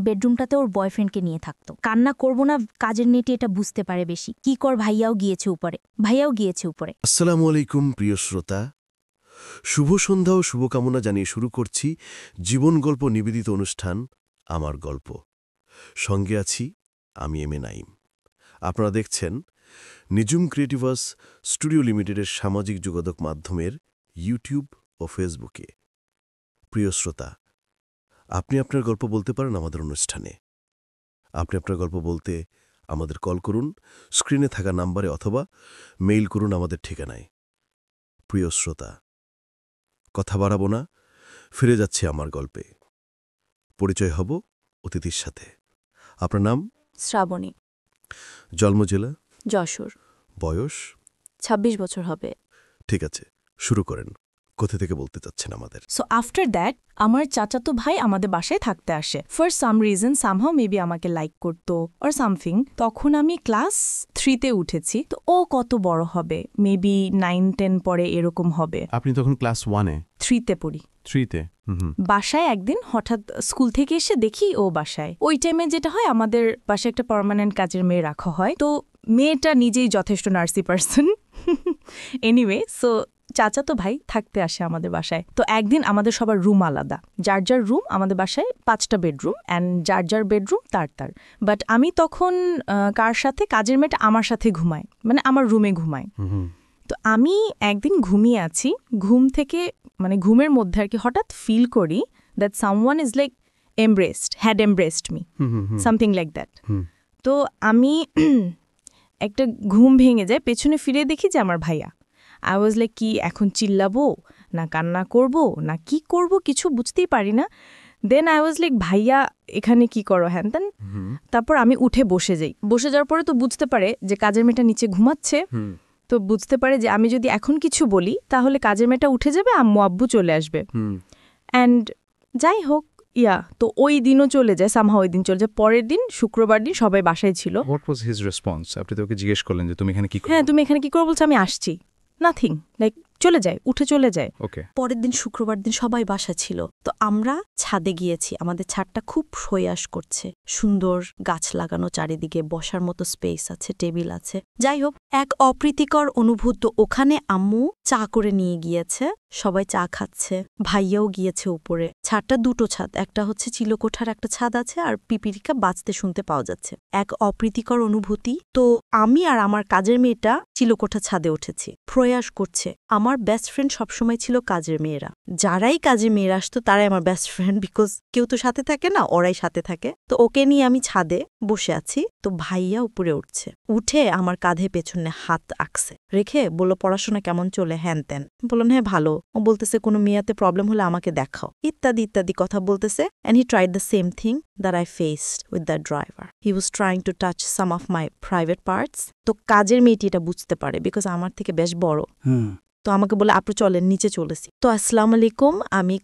বেডরুমটাতে ওর বয়ফ্রেন্ডকে নিয়ে থাকতো। কান্না করব না, কাজের মেয়েটি এটা বুঝতে পারে বেশি। কি কর, ভাইয়াও গিয়েছে উপরে। আসসালামু আলাইকুম প্রিয় শ্রোতা, শুভ সন্ধ্যা ও শুভকামনা জানিয়ে শুরু করছি জীবন গল্প নিবেদিত অনুষ্ঠান আমার গল্প। সঙ্গে আছি আমি এম.এ. নাঈম। আপনারা দেখছেন নিজুম ক্রিয়েটিভাস স্টুডিও লিমিটেডের সামাজিক যোগাযোগ মাধ্যমের ইউটিউব ও ফেসবুকে। প্রিয় শ্রোতা, আপনি আপনার গল্প বলতে পারেন আমাদের অনুষ্ঠানে। আপনি আপনার গল্প বলতে আমাদের কল করুন স্ক্রিনে থাকা নাম্বারে অথবা মেইল করুন আমাদের ঠিকানায়। প্রিয় শ্রোতা, কথা বাড়াবো না, ফিরে যাচ্ছে আমার গল্পে। পরিচয় হব অতিথির সাথে। আপনার নাম? শ্রাবণী। জন্ম জেলা? যশোর। বয়স? ২৬ বছর হবে। ঠিক আছে, শুরু করেন। কোথা থেকে বলতে চাচ্ছেন আমাদের? সো আফটার দ্যাট আমার চাচাতো ভাই আমাদের বাসায় থাকতে আসে। For some reason somehow maybe আমাকে লাইক করতো অর সামথিং। তখন আমি ক্লাস 3-তে উঠেছি, তো ও কত বড় হবে, মেবি 9-10 পরে এরকম হবে। আপনি তখন ক্লাস 1-এ? 3-তে পড়ি। 3-তে? বাসায় একদিন হঠাৎ স্কুল থেকে এসে দেখি ও বাসায়। ওই টাইমে যেটা হয়, আমাদের বাসায় একটা পার্মানেন্ট কাজের মেয়ে রাখা হয়, তো মেয়েটা নিজেই যথেষ্ট নার্সি পার্সন। এনিওয়ে, সো চাচাতো ভাই থাকতে আসে আমাদের বাসায়। তো একদিন আমাদের সবার রুম আলাদা, যার যার রুম। আমাদের বাসায় 5টা বেডরুম অ্যান্ড যার যার বেডরুম তার। বাট আমি তখন কার সাথে, কাজের মেয়েটা আমার সাথে ঘুমায়, মানে আমার রুমে ঘুমায়। তো আমি একদিন ঘুমিয়ে আছি, ঘুম থেকে মানে ঘুমের মধ্যে আর কি হঠাৎ ফিল করি that someone is like had embraced me, something like that. তো আমি একটা ঘুম ভেঙে যায়, পেছনে ফিরে দেখি যে আমার ভাইয়া। আই ওয়াজ লাইক, কি এখন চিল্লাবো না কান্না করব না কি করব, কিছু বুঝতেই পারি না। দেন আই ওয়াজ লাইক, ভাইয়া এখানে কি করো হ্যান তেন। তারপর আমি উঠে বসে যাই। বসে যাওয়ার পরে তো বুঝতে পারে যে কাজের মেয়েটা নিচে ঘুমাচ্ছে। তো বুঝতে পারে যে আমি যদি এখন কিছু বলি তাহলে কাজের মেয়েটা উঠে যাবে, আম্মু আব্বু চলে আসবে। অ্যান্ড যাই হোক, তো ওই দিনও চলে যায়, সামহাও ওই দিন চলে যায়। পরের দিন শুক্রবার দিন সবাই বাসায় ছিল। What was his response? আপনি তো ওকে জিজ্ঞেস করলেন যে তুমি এখানে কি করো? হ্যাঁ, তুমি এখানে কি করো বলছো, আমি আসছি। নাথিং, লাইক চলে যায়, উঠে চলে যায়। ওকে। পরের দিন শুক্রবার দিন সবাই বাসা ছিল, তো আমরা ছাদে গিয়েছি। আমাদের ছাদটা খুব সয়াস করছে, সুন্দর গাছ লাগানো, চারিদিকে বসার মতো স্পেস আছে, টেবিল আছে। যাই হোক, এক অপ্রীতিকর অনুভূত। ওখানে আম্মু চা করে নিয়ে গিয়েছে, সবাই চা খাচ্ছে, ভাইয়াও গিয়েছে উপরে। ছাদটা 2টো ছাদ, একটা হচ্ছে চিলকোঠার একটা ছাদ আছে, আর পিপিলিকা বাজতে শুনতে পাওয়া যাচ্ছে। এক অপ্রীতিকর অনুভূতি। তো আমি আর আমার কাজের মেয়েটা চিলকোঠা ছাদে উঠেছি, প্রয়াস করছে। আমার বেস্ট ফ্রেন্ড সবসময় ছিল কাজের মেয়েরা। যারাই কাজের মেয়েরা আসতো তারাই আমার বেস্ট ফ্রেন্ড, বিকজ কেউ তো সাথে থাকে না, ওরাই সাথে থাকে। তো ওকে নিয়ে আমি ছাদে বসে আছি, তো ভাইয়া উপরে উঠছে। উঠে আমার কাঁধে পেছনে হাত আঁকছে রেখে বলল, পড়াশোনা কেমন চলে, হ্যান ত্যান। বললাম, হ্যাঁ ভালো। ও বলতেছে, কোনো মেয়াতে প্রবলেম হলে আমাকে দেখাও, ইত্যাদি ইত্যাদি কথা বলতেছে। And he tried the same thing that I faced with the driver. He was trying to touch some of my private parts. তো কাজের মেয়েটি এটা বুঝতে পারে, বিকজ আমার থেকে বেশ বড়। তো আমাকে বলে, আপনি চলেন, নিচে চলেছি। তো আসসালামু আলাইকুম, আমি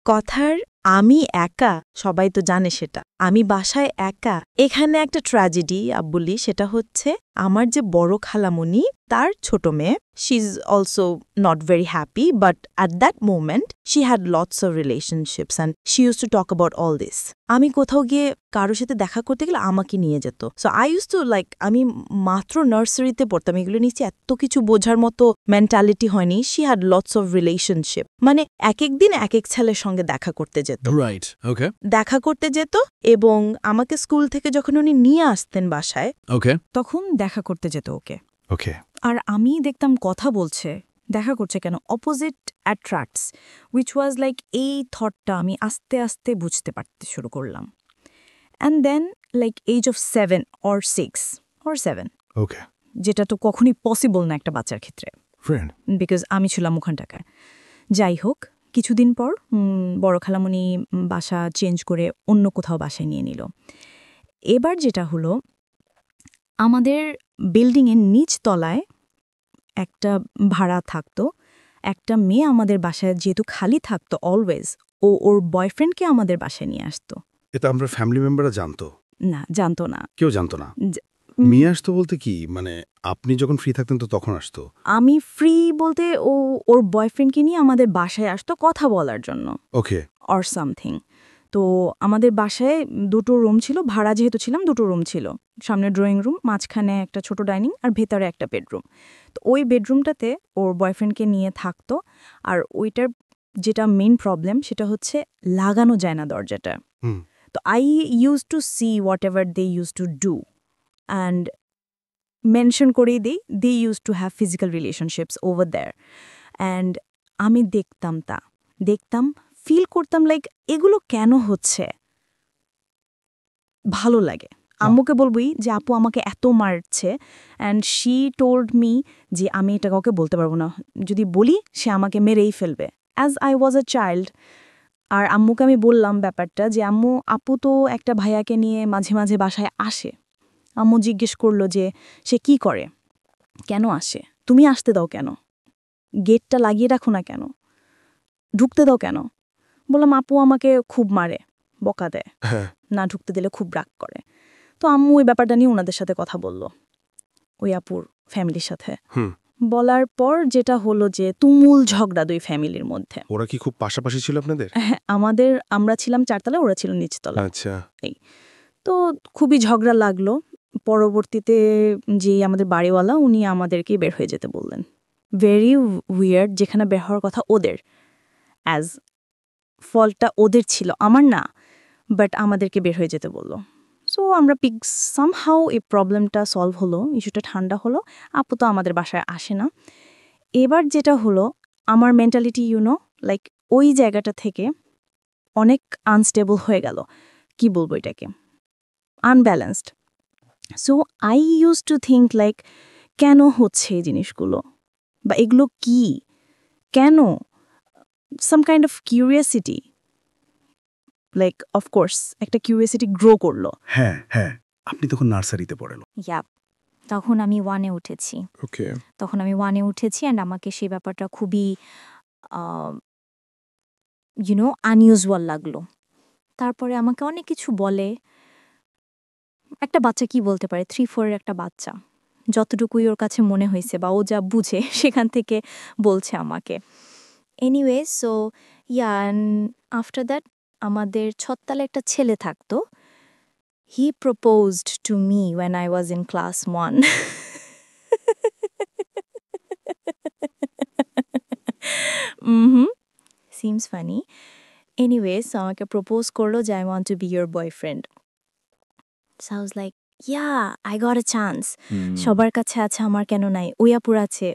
কথার আমি একা, সবাই তো জানে সেটা, আমি বাসায় একা। এখানে একটা ট্র্যাজেডি বলি, সেটা হচ্ছে আমার যে বড় খালামণি, তার ছোট মেয়ে, she is also not very happy, but at that moment she had lots of relationships and she use to talk about all this. আমি কোথাও গিয়ে কারোর সাথে দেখা করতে গেলে আমাকে নিয়ে যেত। So I used to like, আমি মাত্র নার্সারিতে পড়তাম, এগুলো নিচে এত কিছু বোঝার মতো মেন্টালিটি হয়নি। She had lots of relationship, মানে এক এক দিন এক এক ছেলের সঙ্গে দেখা করতে যেত। রাইট, ওকে। দেখা করতে যেত, এবং আমাকে স্কুল থেকে যখন উনি নিয়ে আসতেন বাসায়, ওকে, তখন দেখা করতে যেত ওকে। ওকে। আর আমি দেখতাম কথা বলছে, দেখা করছে কেন, opposite attracts, which was like, এই থটটা আমি আস্তে আস্তে বুঝতে পারতে শুরু করলাম। And then like age of 7 or 6 or 7, okay. যেটা তো কখনই পসিবল না একটা বাচ্চার ক্ষেত্রে, ফ্রেন্ড, বিকজ আমি ছিলাম ওখান টাকায়। যাই হোক, কিছুদিন পর বড় খালামণি বাসা চেঞ্জ করে অন্য কোথাও বাসায় নিয়ে নিল। এবার যেটা হলো, আমাদের বিল্ডিংয়ের নিচ তলায় একটা ভাড়া থাকতো, একটা মেয়ে আমাদের বাসায় যেহেতু খালি থাকতো অলওয়েজ, ওর বয়ফ্রেন্ডকে আমাদের বাসায় নিয়ে আসতো। এটা আমরা ফ্যামিলি মেম্বাররা জানতো? না, জানতো না। কেউ জানতো না? নিয়ে আসতো বলতে কি, মানে আপনি যখন ফ্রি থাকতেন তো তখন আসতো? আমি ফ্রি বলতে ওর বয়ফ্রেন্ডকে নিয়ে আমাদের বাসায় আসতো কথা বলার জন্য, ওকে, অর সামথিং। তো আমাদের বাসায় দুটো রুম ছিল, ভাড়া যেহেতু ছিলাম দুটো রুম ছিল, সামনে ড্রয়িং রুম, মাঝখানে একটা ছোট ডাইনিং আর ভেতরে একটা বেডরুম। তো ওই বেডরুমটাতে ওর বয়ফ্রেন্ডকে নিয়ে থাকতো। আর ওইটার যেটা মেইন প্রবলেম সেটা হচ্ছে লাগানো যায় না দরজাটা। হুম। তো I used to see whatever they used to do and mention করেই দিই they used to have physical relationships over there. And আমি দেখতাম ফিল করতাম লাইক এগুলো কেন হচ্ছে, ভালো লাগে। আম্মুকে বলবই যে আপু আমাকে এত মারছে, অ্যান্ড শি টোল্ড মি যে আমি এটা কাউকে বলতে পারবো না, যদি বলি সে আমাকে মেরেই ফেলবে, as I was a child. আর আম্মুকে আমি বললাম ব্যাপারটা যে আম্মু আপু তো একটা ভাইয়াকে নিয়ে মাঝে মাঝে বাসায় আসে। আম্মু জিজ্ঞেস করলো যে সে কি করে, কেন আসে, তুমি আসতে দাও কেন, গেটটা লাগিয়ে রাখো না কেন, ঢুকতে দাও কেন? বললাম আপু আমাকে খুব মারে, বকা দেয়, হ্যাঁ। না ঢুকতে দিলে খুব রাগ করে। তো আম্মু ওই ব্যাপারটা নিয়ে ওনাদের সাথে কথা বলল, ওই আপুর ফ্যামিলির সাথে। হুম। বলার পর যেটা হলো যে তুমুল ঝগড়া দুই ফ্যামিলির মধ্যে। ওরা কি খুব পাশাপাশি ছিল আপনাদের? হ্যাঁ, আমরা ছিলাম 4 তলায়, ওরা ছিল নিচতলা। আচ্ছা। তো খুবই ঝগড়া লাগলো। পরবর্তীতে যে আমাদের বাড়িওয়ালা উনি আমাদেরকে বের হয়ে যেতে বললেন। ভেরি উইয়ার্ড, যেখানে বের হওয়ার কথা ওদের, অ্যাজ ফলটা ওদের ছিল, আমার না, বাট আমাদেরকে বের হয়ে যেতে বলল। সো আমরা সামহাউ এই প্রবলেমটা সলভ হলো, ইস্যুটা ঠান্ডা হলো। আপু তো আমাদের বাসায় আসে না। এবার যেটা হলো আমার মেন্টালিটি লাইক ওই জায়গাটা থেকে অনেক আনস্টেবল হয়ে গেল, কি বলবো এটাকে, unbalanced. So I used to think like কেন হচ্ছে এই জিনিসগুলো, বা এগুলো কি, কেন, some kind of curiosity, like of course একটা কিউরিয়াসিটি গ্রো করলো। হ্যাঁ, হ্যাঁ। আপনি তখন নার্সারিতে পড়েন। ইয়াপ, তখন আমি 1-এ উঠেছি। ওকে। অ্যান্ড আমাকে সেই ব্যাপারটা খুবই আনইউজুয়াল লাগলো। তারপরে আমাকে অনেক কিছু বলে। একটা বাচ্চা কি বলতে পারে, 3-4 এর একটা বাচ্চা, যতটুকুই ওর কাছে মনে হয়েছে বা ও যা বুঝে সেখান থেকে বলছে আমাকে। এনিওয়ে, সো আফটার দ্যাট আমাদের ছত্তালে একটা ছেলে থাকতো। He proposed to me when I was in class 1. Seems funny. Anyways, আমাকে প্রপোজ করলো যে I want to be your boyfriend. So I was like, yeah, I got a chance. সবার কাছে আছে, আমার কেন নাই? ওই আপুর আছে,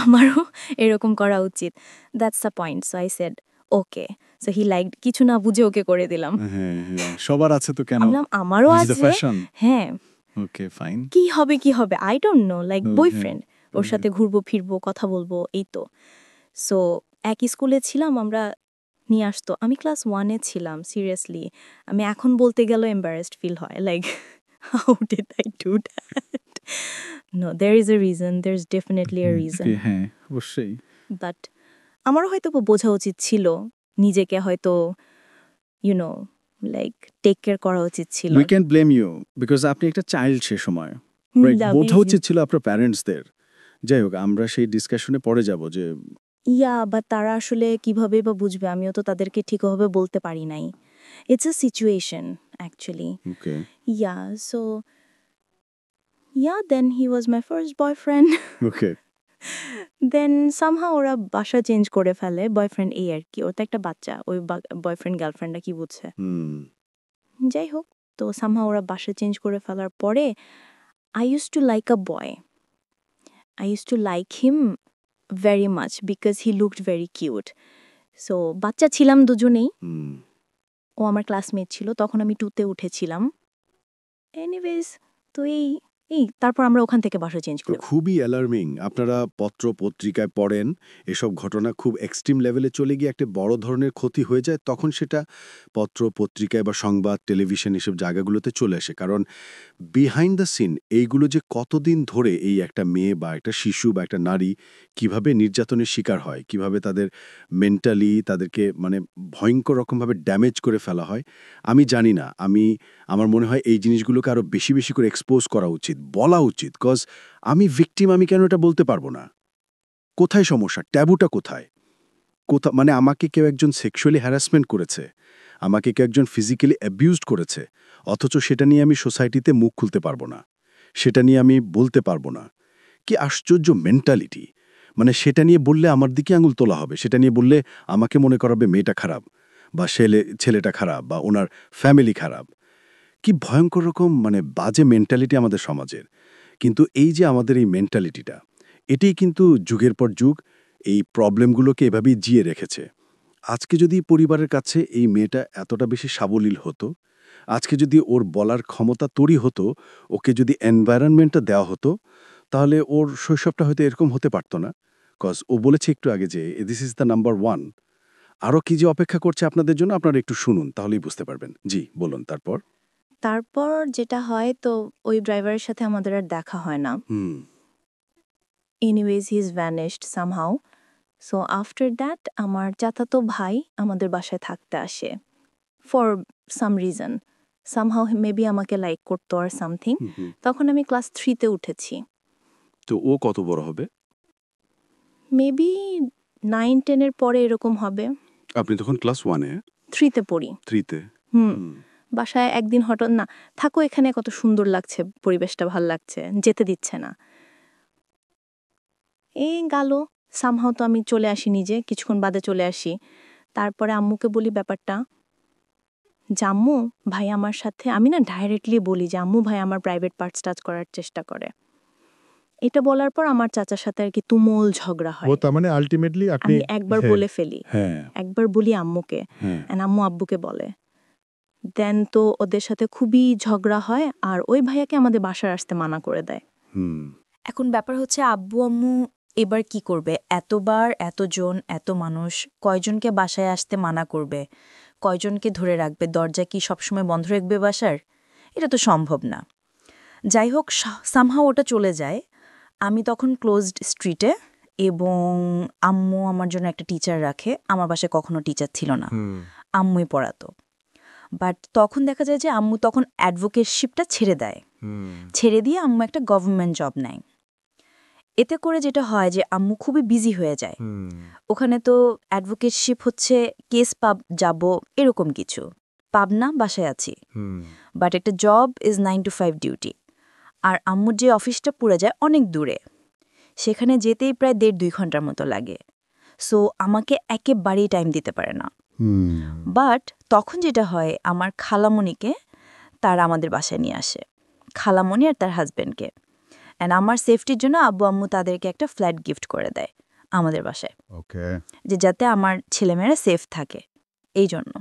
আমারও এরকম করা উচিত। That's the point. So I said okay. So he like, কিছু না বুঝে ওকে করে দিলাম। হ্যাঁ, হ্যাঁ, সবার আছে তো কেন? বললাম আমারও This is the আছে। fashion. হ্যাঁ, ওকে, ফাইন। কি হবে I don't know, like Okay. Boyfriend, ওর সাথে ঘুরবো ফিরবো, কথা বলবো, এই তো। সো একই স্কুলে ছিলাম আমরা, নিয়ে আসতো। আমি ক্লাস 1-এ ছিলাম, সিরিয়াসলি আমি এখন বলতে গেলেও এম্বারেসড ফিল হয়, like how did I do that? No, there is a reason, there is definitely a reason. হ্যাঁ, অবশ্যই। বাট আমারও হয়তো বোঝা উচিত ছিল, নিজেকে হয়তো লাইক টেক কেয়ার করা উচিত ছিল। We can blame you because আপনি একটা চাইল্ড সে সময়। Right, বোঝা উচিত ছিল আপনার প্যারেন্টসদের। যাই হোক, আমরা সেই ডিসকাশনে পরে যাব যে বা তারা আসলে কিভাবে বা বুঝবে, আমিও তো তাদেরকে ঠিকভাবে বলতে পারি নাই। It's a situation actually. Okay, so then he was my first boyfriend. Okay, then somehow ওরা বাসা চেঞ্জ করে ফেলে, বয়ফ্রেন্ড এই আর কি, ওর তো একটা বাচ্চা, ওই বয়ফ্রেন্ড গার্লফ্রেন্ডরা কি বুঝছে। যাই হোক, তো সামহাও ওরা বাসা চেঞ্জ করে ফেলার পরে I used to like a boy. I used to like him very much because he looked very cute. So বাচ্চা ছিলাম দুজনেই, ও আমার ক্লাসমেট ছিল, তখন আমি 2-তে উঠেছিলাম। এনিওয়েজ, তো এই তারপর আমরা ওখান থেকে বাসা চেঞ্জ তো করি। খুবই অ্যালার্মিং। আপনারা পত্র পত্রিকায় পড়েন, এসব ঘটনা খুব এক্সট্রিম লেভেলে চলে গিয়ে একটা বড় ধরনের ক্ষতি হয়ে যায়, তখন সেটা পত্র পত্রিকায় বা সংবাদ, টেলিভিশন এসব জায়গাগুলোতে চলে আসে। কারণ বিহাইন্ড দ্য সিন এইগুলো যে কতদিন ধরে এই একটা মেয়ে বা একটা শিশু বা একটা নারী কিভাবে নির্যাতনের শিকার হয়, কিভাবে তাদের মেন্টালি তাদেরকে মানে ভয়ঙ্কর রকমভাবে ড্যামেজ করে ফেলা হয়, আমি জানি না। আমার মনে হয় এই জিনিসগুলোকে আরও বেশি বেশি করে এক্সপোজ করা উচিত, বলা উচিত। কজ আমি ভিকটিম, আমি কেন এটা বলতে পারবো না? কোথায় সমস্যা? ট্যাবুটা কোথায়? মানে আমাকে কেউ একজন সেক্সুয়ালি হ্যারাসমেন্ট করেছে, আমাকে কেউ একজন ফিজিক্যালি অ্যাবিউজড করেছে, অথচ সেটা নিয়ে আমি সোসাইটিতে মুখ খুলতে পারবো না, সেটা নিয়ে আমি বলতে পারবো না। কি আশ্চর্য মেন্টালিটি! মানে সেটা নিয়ে বললে আমার দিকে আঙুল তোলা হবে, সেটা নিয়ে বললে আমাকে মনে করাবে মেয়েটা খারাপ বা ছেলেটা খারাপ বা ওনার ফ্যামিলি খারাপ। কি ভয়ঙ্কর রকম মানে বাজে মেন্টালিটি আমাদের সমাজের। কিন্তু এই যে আমাদের এই মেন্টালিটিটা, এটাই কিন্তু যুগের পর যুগ এই প্রবলেমগুলোকে এভাবেই জিয়ে রেখেছে। আজকে যদি পরিবারের কাছে এই মেয়েটা এতটা বেশি সাবলীল হতো, আজকে যদি ওর বলার ক্ষমতা তৈরি হতো, ওকে যদি এনভায়রনমেন্টটা দেওয়া হতো, তাহলে ওর শৈশবটা হয়তো এরকম হতে পারত না। কজ ও বলেছে একটু আগে যে দিস ইজ দ্য নাম্বার 1। আরও কি যে অপেক্ষা করছে আপনাদের জন্য, আপনারা একটু শুনুন, তাহলেই বুঝতে পারবেন। জি বলুন তারপর। তারপর যেটা হয়, তো ওই ড্রাইভারের সাথে আমাদের আর দেখা হয় না। Anyways he is vanished somehow. So after that আমার চাচাতো ভাই আমাদের বাসায় থাকতে আসে for some reason. Somehow maybe আমাকে লাইক করতো আর সামথিং। তখন আমি ক্লাস 3-তে উঠেছি। তো ও কত বড় হবে? মেবি 9-10-এর পরে এরকম হবে। আপনি তখন ক্লাস 1-এ? 3-তে পড়ি। 3-তে? বাসায় একদিন হঠাৎ, না থাকো এখানে, কত সুন্দর লাগছে, পরিবেশটা ভাল লাগছে, যেতে দিচ্ছে না। এই গেল সামহাও, তো আমি চলে আসি, নিজে কিছুক্ষণ বাদে চলে আসি। তারপরে আম্মুকে বলি ব্যাপারটা, যে আম্মু ভাই আমার সাথে, আমি না ডাইরেক্টলি বলি যে আম্মু ভাই আমার প্রাইভেট পার্টস টাচ করার চেষ্টা করে। এটা বলার পর আমার চাচার সাথে আর কি তুমুল ঝগড়া হয়। তার মানে আলটিমেটলি আপনি আমি একবার বলে ফেলি, একবার বলি আম্মুকে, and আম্মু আব্বুকে বলে। দেন তো ওদের সাথে খুবই ঝগড়া হয়, আর ওই ভাইয়াকে আমাদের বাসায় আসতে মানা করে দেয়। এখন ব্যাপার হচ্ছে আব্বু আম্মু এবার কি করবে? এতবার এতজন এত মানুষ, কয়জনকে বাসায় আসতে মানা করবে? কয়জনকে ধরে রাখবে? দরজা কি সবসময় বন্ধ রাখবে বাসার? এটা তো সম্ভব না। যাই হোক, সামহাও ওটা চলে যায়। আমি তখন ক্লোজড স্ট্রিটে, এবং আম্মু আমার জন্য একটা টিচার রাখে। আমার বাসায় কখনো টিচার ছিল না, আম্মুই পড়াতো। বাট তখন দেখা যায় যে আম্মু তখন অ্যাডভোকেটশিপটা ছেড়ে দেয়, ছেড়ে দিয়ে আম্মু একটা গভর্নমেন্ট জব নেয়। এতে করে যেটা হয় যে আম্মু খুবই বিজি হয়ে যায়। ওখানে তো অ্যাডভোকেটশিপ হচ্ছে কেস যাব এরকম কিছু, পাবনা বাসায় আছি, বাট একটা জব ইজ 9 to 5 ডিউটি। আর আম্মুর যে অফিসটা পড়ে যায় অনেক দূরে, সেখানে যেতেই প্রায় 1.5-2 ঘন্টার মতো লাগে। সো আমাকে একেবারেই টাইম দিতে পারে না। বাট তখন যেটা হয়, আমার খালামণিকে তারা আমাদের বাসায় নিয়ে আসে, খালামণি আর তার হাজব্যান্ডকে। অ্যান্ড আমার সেফটির জন্য আব্বু আম্মু তাদেরকে একটা ফ্ল্যাট গিফট করে দেয় আমাদের বাসায়, যে যাতে আমার ছেলেমেয়েরা সেফ থাকে এই জন্য।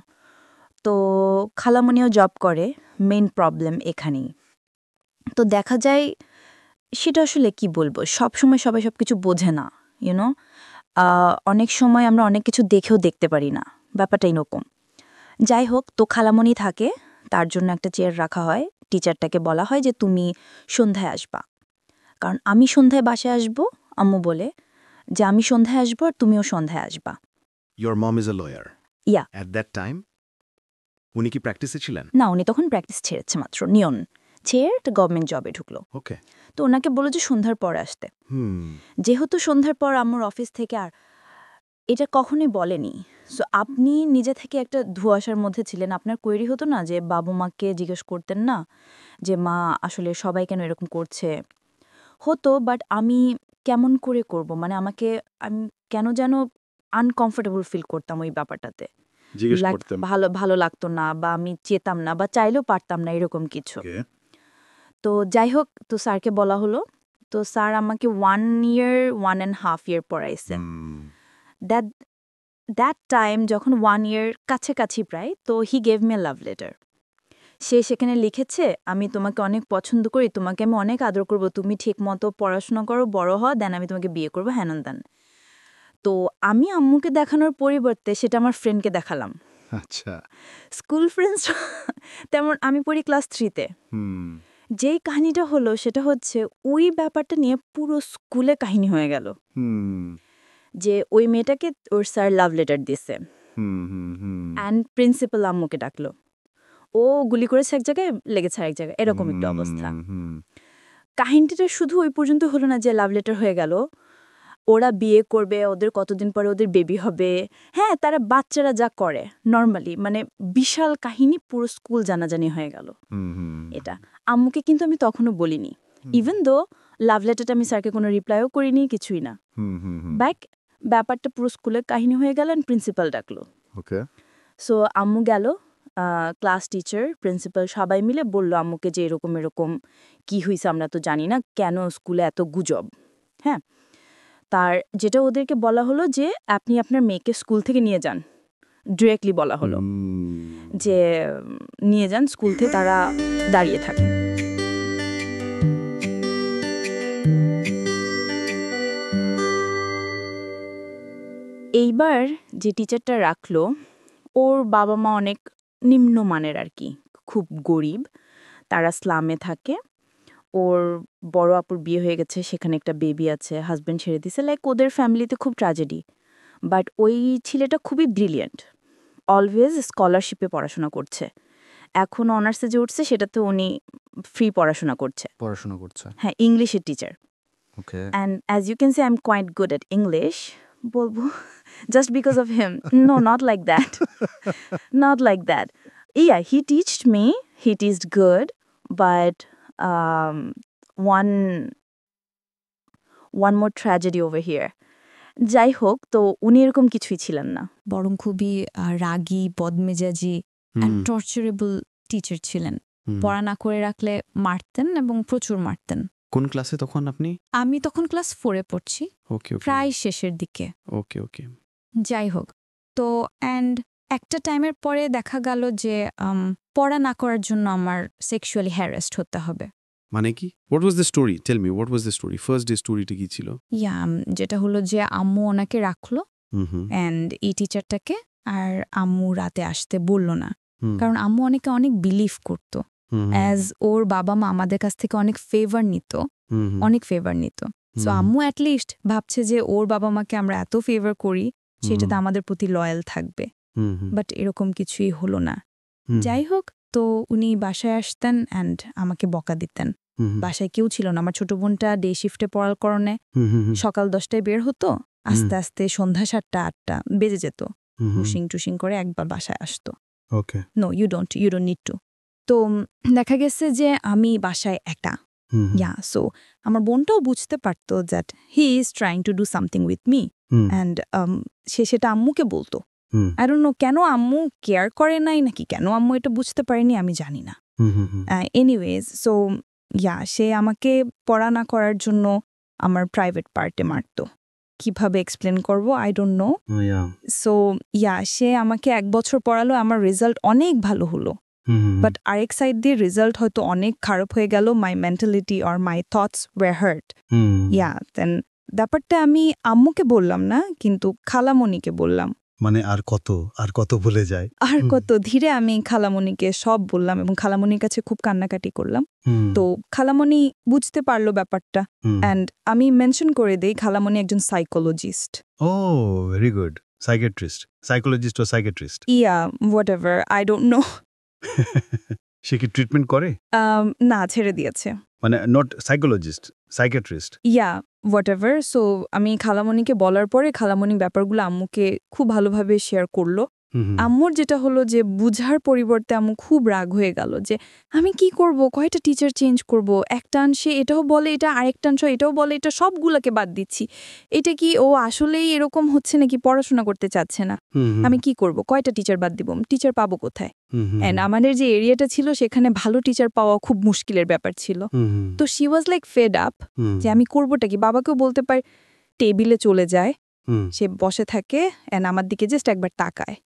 তো খালামণিও জব করে, মেইন প্রবলেম এখানেই। তো দেখা যায়, সেটা আসলে কি বলবো, সবসময় সবাই সব কিছু বোঝে না, ইউনো। অনেক সময় আমরা অনেক কিছু দেখেও দেখতে পারি না, ব্যাপারটা এরকম। যাই হোক, তো খালামণি থাকে, তার জন্য একটা চেয়ার রাখা হয়। টিচারটাকে বলা হয় যে তুমি সন্ধ্যায় আসবা, কারণ আমি সন্ধ্যায় বাসায় আসবো। আম্মু বলে যে আমি সন্ধ্যায় আসবো আর তুমিও সন্ধ্যায় আসবা। Your mom is a lawyer. Yeah. At that time, উনি কি প্র্যাকটিসে ছিলেন? না, উনি তখন প্র্যাকটিস ছেড়েছে মাত্র, নিয়ন ছেড়ে একটা গভর্নমেন্ট জবে ঢুকলো। ওকে। তো ওনাকে বললো যে সন্ধ্যার পর আসতে। যেহেতু সন্ধ্যার পর আমার অফিস থেকে, আর এটা কখনোই বলেনি। সো আপনি নিজে থেকে একটা ধোঁয়াশার মধ্যে ছিলেন। আপনার কোয়েরি হতো না যে বাবু মাকে জিজ্ঞেস করতেন না যে মা আসলে সবাই কেন এরকম করছে? হতো, বাট আমি কেমন করে করব, মানে আমি কেন যেন আনকমফোর্টেবল ফিল করতাম ওই ব্যাপারটাতে। ভালো লাগতো না, বা আমি চেতাম না, বা চাইলেও পারতাম না, এরকম কিছু। তো যাই হোক, তো স্যারকে বলা হলো। তো স্যার আমাকে 1.5 year পড়াইছে। দ্যাট টাইম যখন 1 year কাছাকাছি প্রায়, তো he gave me a love letter. সে সেখানে লিখেছে, আমি তোমাকে অনেক পছন্দ করি, তোমাকে আমি অনেক আদর করব, তুমি ঠিক মতো পড়াশোনা করো, বড় হও, দেন আমি তোমাকে বিয়ে করবো, হ্যানন্দান। তো আমি আম্মুকে দেখানোর পরিবর্তে সেটা আমার ফ্রেন্ডকে দেখালাম। আচ্ছা, স্কুল ফ্রেন্ডস। তেমন আমি পড়ি ক্লাস 3-তে। যেই কাহিনীটা হলো সেটা হচ্ছে, ওই ব্যাপারটা নিয়ে পুরো স্কুলে কাহিনী হয়ে গেল, যে ওই মেয়েটাকে ওর স্যার লাভ লেটার দিছে, অ্যান্ড প্রিন্সিপাল আম্মুকে ডাকলো। ও গুলি করেছে এক জায়গায়, লেগেছে আরেক জায়গায়, এরকম একটা অবস্থা। কাহিনীটা শুধু ওই পর্যন্ত হলো না যে লাভ লেটার হয়ে গেল, ওরা বিয়ে করবে, ওদের কতদিন পরে ওদের বেবি হবে। হ্যাঁ, তারা বাচ্চারা যা করে নর্মালি, মানে বিশাল কাহিনী, পুরো স্কুল জানাজানি হয়ে গেল এটা। আম্মুকে কিন্তু আমি তখনও বলিনি, ইভেন দো লাভ লেটারটা আমি স্যারকে কোনো রিপ্লাইও করিনি, কিছুই না। ব্যাপারটা পুরো স্কুলের কাহিনী হয়ে গেল, প্রিন্সিপাল ডাকলো। ওকে। সো আম্মু গেল, ক্লাস টিচার, প্রিন্সিপাল সবাই মিলে বলল আম্মুকে যে এরকম এরকম কি হয়েছে আমরা তো জানি না, কেন স্কুলে এত গুজব। হ্যাঁ, তার যেটা ওদেরকে বলা হলো যে আপনি আপনার মেয়েকে স্কুল থেকে নিয়ে যান, ডিরেক্টলি বলা হলো যে নিয়ে যান স্কুল থেকে, তারা দাঁড়িয়ে থাকে। এইবার যে টিচারটা রাখলো, ওর বাবা মা অনেক নিম্নমানের আর কি, খুব গরিব, তারা স্লামে থাকে। ওর বড় আপুর বিয়ে হয়ে গেছে, সেখানে একটা বেবি আছে, হাজব্যান্ড ছেড়ে দিছে, লাইক ওদের ফ্যামিলিতে খুব ট্র্যাজেডি। বাট ওই ছেলেটা খুবই ব্রিলিয়েন্ট, অলওয়েজ স্কলারশিপে পড়াশোনা করছে। এখন অনার্সে যে উঠছে সেটাতে উনি ফ্রি পড়াশোনা করছে। হ্যাঁ, ইংলিশের teacher. Okay. And as you can say I am quite good at English বলবো, just because of him. No, not like that, not like that. Yeah, he teached me, he teached good, but one more tragedy over here. যাই হোক, তো উনি এরকম কিছুই ছিলেন না, বরং খুবই রাগী, বদমেজাজি, অ্যান্ড টর্চারেবল টিচার ছিলেন। পড়া না করে রাখলে মারতেন, এবং প্রচুর মারতেন। কোন ক্লাসে তখন আপনি? আমি তখন ক্লাস 4-এ পড়ছি, ওকে। প্রায় শেষের দিকে। ওকে ওকে। যাই হোক, তো অ্যান্ড একটা টাইমের পরে দেখা গেল যে পড়া না করার জন্য আমার সেক্সুয়ালি হ্যারাসড হতে হবে। মানে কি? What was the story? Tell me, what was the story? First day স্টোরিটা কি ছিল? যেটা হলো যে আম্মু ওনাকে রাখলো, অ্যান্ড এই টিচারটাকে, আর আম্মু রাতে আসতে বলল না, কারণ আম্মু অনেক বিলিভ করতো, অ্যাজ ওর বাবা মা আমাদের কাছ থেকে অনেক ফেভার নিত। সো আম্মু অ্যাটলিস্ট ভাবছে যে ওর বাবা মাকে আমরা এত ফেভার করি, সেটাতে আমাদের প্রতি লয়াল থাকবে। বাট এরকম কিছুই হলো না। যাই হোক, তো উনি বাসায় আসতেন অ্যান্ড আমাকে বকা দিতেন। বাসায় কেউ ছিল না, আমার ছোট বোনটা ডে শিফটে পড়ার কারণে সকাল 10টায় বের হতো, আস্তে আস্তে সন্ধ্যা 7টা 8টা বেজে যেত, টুসিং করে একবার বাসায় আসতো। Okay. No, you don't need to. তো দেখা গেছে যে আমি বাসায় একা। সো আমার বোনটাও বুঝতে পারতো that he is trying to do something with me, and সে সেটা আম্মুকে বলতো। আই ডোন্ট নো কেন আম্মু কেয়ার করে নাই, নাকি কেন আম্মু এটা বুঝতে পারেনি, আমি জানি না। এনিওয়েজ, সো সে আমাকে পড়া না করার জন্য আমার প্রাইভেট পার্টে মারতো। কিভাবে এক্সপ্লেন করবো, আই ডোন্ট নো। সো সে আমাকে 1 বছর পড়ালো, আমার রেজাল্ট অনেক ভালো হলো, বাট আরেক সাইড দিয়ে রেজাল্ট হয়তো অনেক খারাপ হয়ে গেল। My mentality or my thoughts were hurt. Then ব্যাপারটা আমি আম্মুকে বললাম না, কিন্তু খালামণিকে বললাম। মানে আর কত বলে যায়, আর কত ধীরে আমি খালামণিকে সব বললাম, এবং খালামণির কাছে খুব কান্নাকাটি করলাম। তো খালামণি বুঝতে পারলো ব্যাপারটা, অ্যান্ড আমি মেনশন করে দেই খালামণি একজন psychologist. Oh very good. Psychologist ও psychiatrist? Whatever, I don't know. সে কি ট্রিটমেন্ট করে? না, ছেড়ে দিয়েছে। মানে not psychologist, psychiatrist? Whatever. So আমি খালামণিকে বলার পরে খালামণি ব্যাপারগুলো আম্মুকে খুব ভালোভাবে শেয়ার করলো। আম্মুর যেটা হলো যে বুঝার পরিবর্তে আম্মু খুব রাগ হয়ে গেল যে আমি কি করব, কয়টা টিচার চেঞ্জ করব, একটা সে এটাও বলে এটা, আরেকটা এটাও বলে এটা, সবগুলোকে বাদ দিচ্ছি। এটা কি ও আসলেই এরকম হচ্ছে নাকি, পড়াশোনা করতে চাচ্ছে না? আমি কি করব, কয়টা টিচার বাদ দিব, টিচার পাবো কোথায়? অ্যান্ড আমাদের যে এরিয়াটা ছিল সেখানে ভালো টিচার পাওয়া খুব মুশকিলের ব্যাপার ছিল। তো she was like fed up যে আমি করবোটা কি। বাবাকেও বলতে পারি, টেবিলে চলে যায়, সে বসে থাকে অ্যান্ড আমার দিকে জাস্ট একবার তাকায়,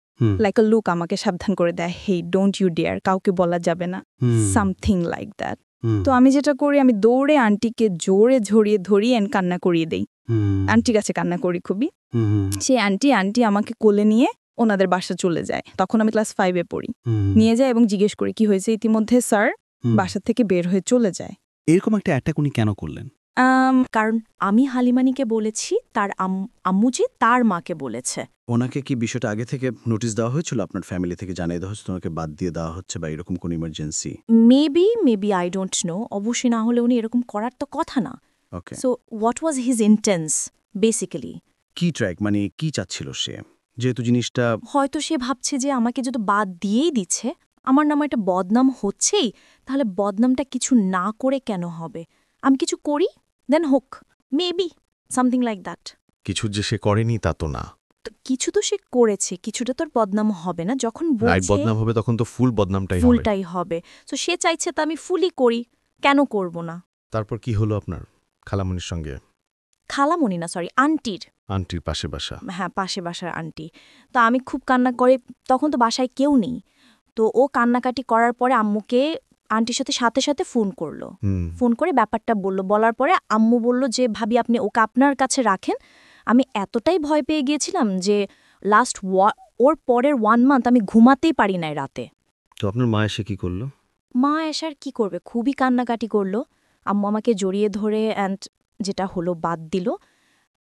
লাইক আ লুক, আমাকে সাবধান করে দেয়, হেই ডোন্ট ইউ ডেয়ার, কাউকে বলা যাবে না, সামথিং লাইক দ্যাট। তো আমি যেটা করি, আমি দৌড়ে আন্টিকে জোরে ঝরিয়ে ধরি অ্যান্ড কান্না করিয়ে দেই। আন্টির কাছে কান্না করি খুবই। সেই আন্টি আমাকে কোলে নিয়ে ওনাদের বাসা চলে যায়। তখন আমি ক্লাস 5-এ পড়ি। নিয়ে যায় এবং জিজ্ঞেস করি কি হয়েছে। ইতিমধ্যে স্যার বাসা থেকে বের হয়ে চলে যায়। এরকম একটা অ্যাটাক উনি কেন করলেন? কারণ আমি হালিমানিকে বলেছি, তার আম্মুজি তার মাকে বলেছে। ওনাকে কি বিষয়টা আগে থেকে নোটিশ দেওয়া হয়েছিল? আপনার ফ্যামিলি থেকে জানিয়ে দেওয়া হচ্ছে ওনাকে বাদ দিয়ে দেওয়া হচ্ছে, বা এরকম কোন emergency? Maybe I don't know. অবশ্যই না হলে উনি এরকম করার তো কথা না। Okay. So what was his intense? Basically. কি ট্র্যাক মানে কি চাচ্ছিল সে, যেহেতু জিনিসটা হয়তো সে ভাবছে যে আমাকে যদি বাদ দিয়েই দিচ্ছে, আমার নামে একটা বদনাম হচ্ছেই, তাহলে বদনামটা কিছু না করে কেন হবে? আমি কিছু করি, দেন হোক, মেবি সামথিং লাইক দ্যাট। কিছু যে সে করেনি তা তো না। তো কিছু তো সে করেছে, কিছুটা তোর বদনাম হবে না যখন রাইট, বলছে বদনাম হবে তখন তো ফুল বদনামটাই হবে। ফুলটাই হবে। তো সে চাইছে তা আমি ফুলই করি, কেন করব না? তারপর কি হলো আপনার খালামণির সঙ্গে? খালামণি না, সরি, আন্টির। আন্টির পাশে বাসা। হ্যাঁ, পাশে বাসার আন্টি। তো আমি খুব কান্না করে, তখন তো বাসায় কেউ নেই। তো ও কান্নাকাটি করার পরে আম্মুকে আন্টির সাথে সাথে সাথে ফোন করলো। ফোন করে ব্যাপারটা বলল, বলার পরে আম্মু বলল যে ভাবি আপনি ওকে আপনার কাছে রাখেন। আমি এতটাই ভয় পেয়ে গিয়েছিলাম যে লাস্ট ওর পরের 1 মান্থ আমি ঘুমাতেই পারি নাই রাতে। তো আপনার মা এসে কি করলো? মা এসার কি করবে, খুবই কান্নাকাটি করলো। আম্মু আমাকে জড়িয়ে ধরে অ্যান্ড যেটা হলো বাদ দিল।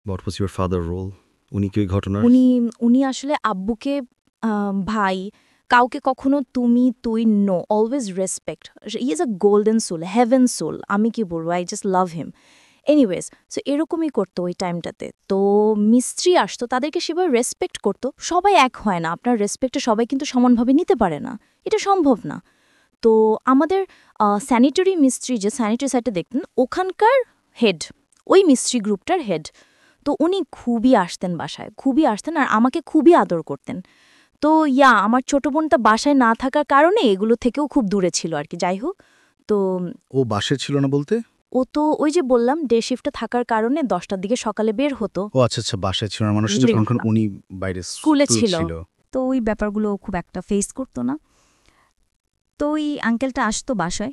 What was your father role? উনি কি ওই ঘটনার? উনি আসলে আব্বুকে ভাই, কাউকে কখনো তুমি তুই no, always respect. He is a golden soul, heaven soul. আমি কি বলবো, I just love him. Anyways, so এরকমই করতো ওই টাইমটাতে। তো মিস্ত্রি আসতো, তাদেরকে সেভাবে রেসপেক্ট করতো। সবাই এক হয় না, আপনার রেসপেক্টে সবাই কিন্তু সমানভাবে নিতে পারে না, এটা সম্ভব না। তো আমাদের স্যানিটারি মিস্ত্রি, যে স্যানিটারি সাইটে দেখতেন, ওখানকার হেড, ওই মিস্ত্রি গ্রুপটার হেড। তো উনি খুবই আসতেন বাসায়, খুবই আসতেন, আর আমাকে খুবই আদর করতেন। তো আমার ছোট বোনটা বাসায় না থাকার কারণে এগুলো থেকেও খুব দূরে ছিল আর কি। যাই হোক, তো ও বাসে ছিল না বলতে? ও তো ওই যে বললাম ডে শিফটে থাকার কারণে 10টার দিকে সকালে বের হতো। ও আচ্ছা আচ্ছা, বাসায় ছিল না, মানুষ যখন উনি বাইরে স্কুলে ছিল। তো ওই ব্যাপারগুলো খুব একটা ফেস করতো না। তো ওই আঙ্কেলটা আসতো বাসায়,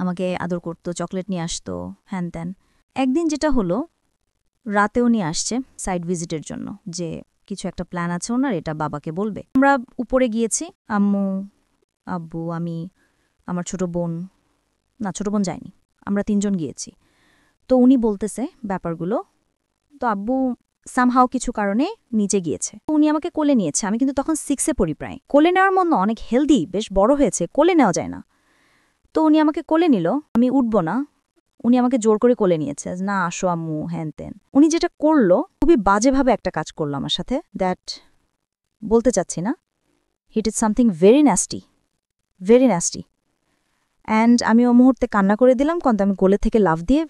আমাকে আদর করতো, চকলেট নিয়ে আসতো, হ্যান ত্যান। একদিন যেটা হলো, রাতে উনি আসছে সাইট ভিজিটের জন্য, যে কিছু একটা প্ল্যান আছে ওনার, এটা বাবাকে বলবে। আমরা উপরে গিয়েছি, আম্মু, আব্বু, আমি, আমার ছোট বোন, না ছোট বোন যায়নি, আমরা 3 জন গিয়েছি। তো উনি বলতেছে ব্যাপারগুলো। তো আব্বু সামহাও কিছু কারণে নিচে গিয়েছে, উনি আমাকে কোলে নিয়েছে। আমি কিন্তু তখন 6-এ পড়ি প্রায়। কোলে নেওয়ার মতো অনেক হেলদি, বেশ বড় হয়েছে, কোলে নেওয়া যায় না। তো উনি আমাকে কোলে নিল, আমি উঠব না, উনি আমাকে জোর করে কোলে নিয়েছে, না আসো আম্মু, হ্যান তেন। উনি যেটা করলো, খুবই বাজেভাবে একটা কাজ করলো আমার সাথে, দ্যাট বলতে চাচ্ছি না। He did something very nasty, very nasty. And আমি ও মুহূর্তে কান্না করে দিলাম, কারণ আমি কোলে থেকে লাফ দিয়ে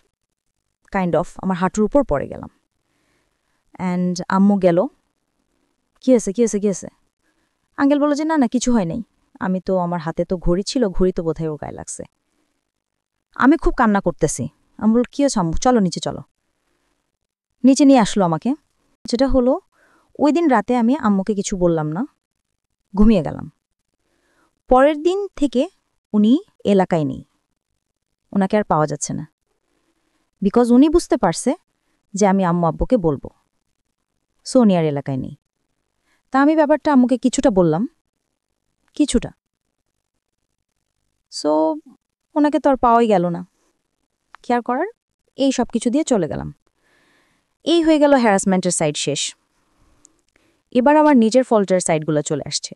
কাইন্ড অফ আমার হাঁটুর উপর পড়ে গেলাম। অ্যান্ড আম্মু গেল, কী হয়েছে কী হয়েছে কী হয়েছে? আঙ্কেল বলল যে না না কিছু হয় নাই। আমি তো, আমার হাতে তো ঘড়ি ছিল, ঘড়ি তো বোধহয় ওর গায়ে লাগছে। আমি খুব কান্না করতেছি। আমি বলল কী হয়েছে আম্মু, চলো নিচে চলো। নিচে নিয়ে আসলো আমাকে। যেটা হলো, ওই দিন রাতে আমি আম্মুকে কিছু বললাম না, ঘুমিয়ে গেলাম। পরের দিন থেকে উনি এলাকায় নেই, ওনাকে আর পাওয়া যাচ্ছে না। বিকজ উনি বুঝতে পারছে যে আমি আম্মু আব্বুকে বলবো, সো উনি আর এলাকায় নেই। তা আমি ব্যাপারটা আম্মুকে কিছুটা বললাম, কিছুটা। সো ওনাকে তো আর পাওয়াই গেল না, কি আর করার, এই সব কিছু দিয়ে চলে গেলাম। এই হয়ে গেল হ্যারাসমেন্টের সাইড শেষ। এবার আমার নিজের ফল্টের সাইডগুলো চলে আসছে।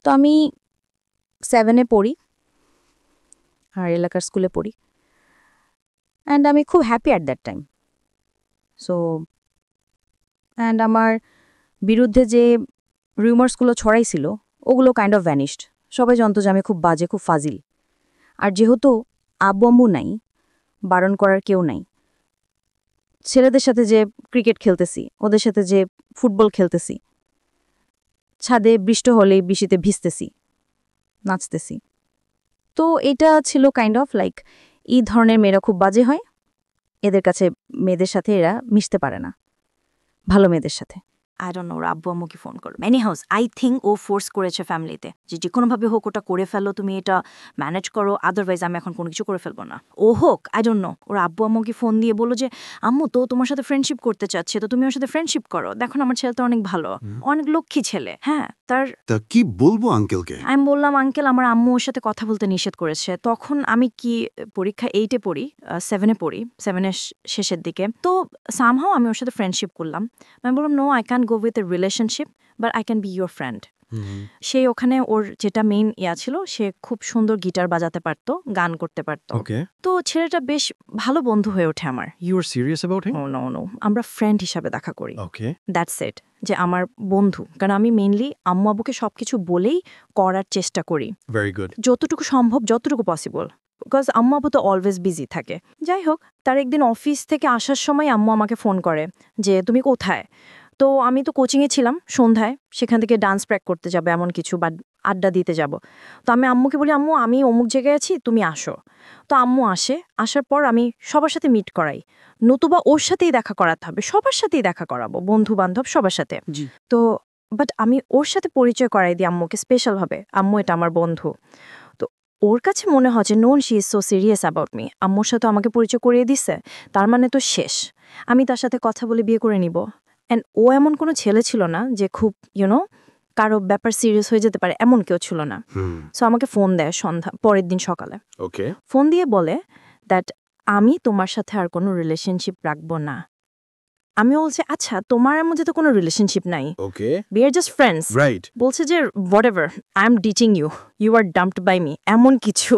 তো আমি 7-এ পড়ি, আর এলাকার স্কুলে পড়ি, অ্যান্ড আমি খুব happy at that time. So and আমার বিরুদ্ধে যে রিউমার্সগুলো ছড়াইছিল, ওগুলো কাইন্ড অফ ভ্যানিশড। সবাই জানতো যে আমি খুব বাজে, খুব ফাজিল। আর যেহেতু আব্বু আম্মু নাই, বারণ করার কেউ নাই, ছেলেদের সাথে যে ক্রিকেট খেলতেছি, ওদের সাথে যে ফুটবল খেলতেছি, ছাদে বৃষ্টি হলেই বৃষ্টিতে ভিজতেছি, নাচতেছি, তো এটা ছিল কাইন্ড অফ লাইক, এই ধরনের মেয়েরা খুব বাজে হয়, এদের কাছে মেয়েদের সাথে এরা মিশতে পারে না, ভালো মেয়েদের সাথে। আই ডোন্ট নো ওর আব্বু আম্মুকে ফোন করলো। এনি হাউস, আই থিঙ্ক ও ফোর্স করেছে ফ্যামিলিতে যে কোনোভাবে হোক ওটা করে ফেলো, তুমি এটা ম্যানেজ করো, আদারওয়াইজ আমি এখন কোনো কিছু করে ফেলবো না। ও হোক, আই ডোন্ট নো, ওর আব্বু আম্মুকে ফোন দিয়ে বললো যে আম্মু তো তোমার সাথে ফ্রেন্ডশিপ করতে চাচ্ছে, তো তুমি ওর সাথে ফ্রেন্ডশিপ করো, দেখো না আমার ছেলে তো অনেক ভালো, অনেক লক্ষ্মী ছেলে। হ্যাঁ, তার তা কি বলবো আঙ্কেলকে? আমি বললাম আঙ্কেল আমার আম্মু ওর সাথে কথা বলতে নিষেধ করেছে। তখন আমি কি পরীক্ষা 8-এ পড়ি, 7-এ পড়ি, 7-এর শেষের দিকে। তো সামহাও আমি ওর সাথে ফ্রেন্ডশিপ করলাম। আমি বললাম no, I can go with a relationship, but I can be your friend. সেই ওখানে ওর যেটা মেইন ছিল, সে খুব সুন্দর গিটার বাজাতে পারতো, গান করতে পারতো। Okay. তো ছেলেটা বেশ ভালো বন্ধু হয়ে ওঠে আমার। You were serious about him? No, আমরা ফ্রেন্ড হিসাবে দেখা করি। Okay. দ্যাটস ইট, যে আমার বন্ধু। কারণ আমি মেইনলি আম্মু আব্বুকে সবকিছু বলেই করার চেষ্টা করি, Very good. যতটুকু সম্ভব, যতটুকু পসিবল। বিকজ আম্মু আব্বু তো অলওয়েজ বিজি থাকে। যাই হোক, তার একদিন অফিস থেকে আসার সময় আম্মু আমাকে ফোন করে যে তুমি কোথায়। তো আমি তো কোচিংয়ে ছিলাম সন্ধ্যায়, সেখান থেকে ডান্স প্র্যাক করতে যাবে এমন কিছু, বা আড্ডা দিতে যাব। তো আমি আম্মুকে বলি, আম্মু আমি অমুক জায়গায় আছি, তুমি আসো। তো আম্মু আসে, আসার পর আমি সবার সাথে মিট করাই, নতুবা ওর সাথেই দেখা করাতে হবে, সবার সাথেই দেখা করাবো, বন্ধু বান্ধব সবার সাথে। তো বাট আমি ওর সাথে পরিচয় করাই দিই আম্মুকে স্পেশালভাবে, আম্মু এটা আমার বন্ধু। তো ওর কাছে মনে হয় যে known she is so serious about me, আম্মুর সাথে আমাকে পরিচয় করিয়ে দিছে, তার মানে তো শেষ, আমি তার সাথে কথা বলে বিয়ে করে নিব। অ্যান্ড ও এমন কোনো ছেলে ছিল না যে খুব কারো ব্যাপার সিরিয়াস হয়ে যেতে পারে, এমন কেউ ছিল না। সো আমাকে ফোন দেয় পরের দিন সকালে, Okay. ফোন দিয়ে বলে দ্যাট আমি তোমার সাথে আর কোনো রিলেশনশিপ রাখবো না। আমি বলছি আচ্ছা, তোমার মধ্যে তো কোনো রিলেশনশিপ নাই, Okay. We are just friends. Right. বলছে যে whatever, I am ditching you, you are dumped by me, এমন কিছু।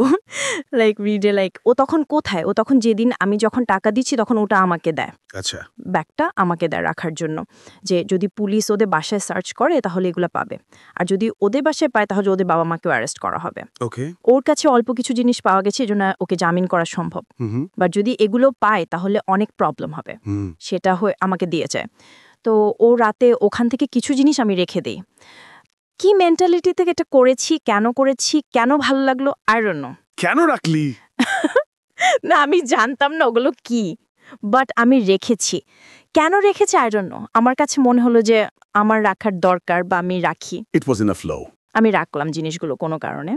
ও তখন কোথায়, ও তখন যেদিন আমি যখন টাকা দিচ্ছি তখন ওটা আমাকে দেয়, আচ্ছা। ব্যাগটা আমাকে দেয় রাখার জন্য, যে যদি পুলিশ ওদের বাসায় সার্চ করে তাহলে এগুলো পাবে, আর যদি ওদের বাসায় পায় তাহলে ওদের বাবা মাকেও অ্যারেস্ট করা হবে। Okay. ওর কাছে অল্প কিছু জিনিস পাওয়া গেছে, এজন্য ওকে জামিন করা সম্ভব। বাট যদি এগুলো পায় তাহলে অনেক প্রবলেম হবে, সেটা হয়ে আমাকে দিয়ে যায়। তো ও রাতে ওখান থেকে কিছু জিনিস আমি রেখে দিই। কি মেন্টালিটি থেকে এটা করেছি, কেন ভালো লাগলো, আই ডোন্ট নো। কেন রাখলি? না, আমি জানতাম না ওগুলো কি, বাট আমি রেখেছি। কেন রেখেছি আই ডোন্ট নো, আমার কাছে মনে হলো যে আমার রাখার দরকার, বা আমি রাখি। It was in a flow. আমি রাখলাম জিনিসগুলো কোনো কারণে,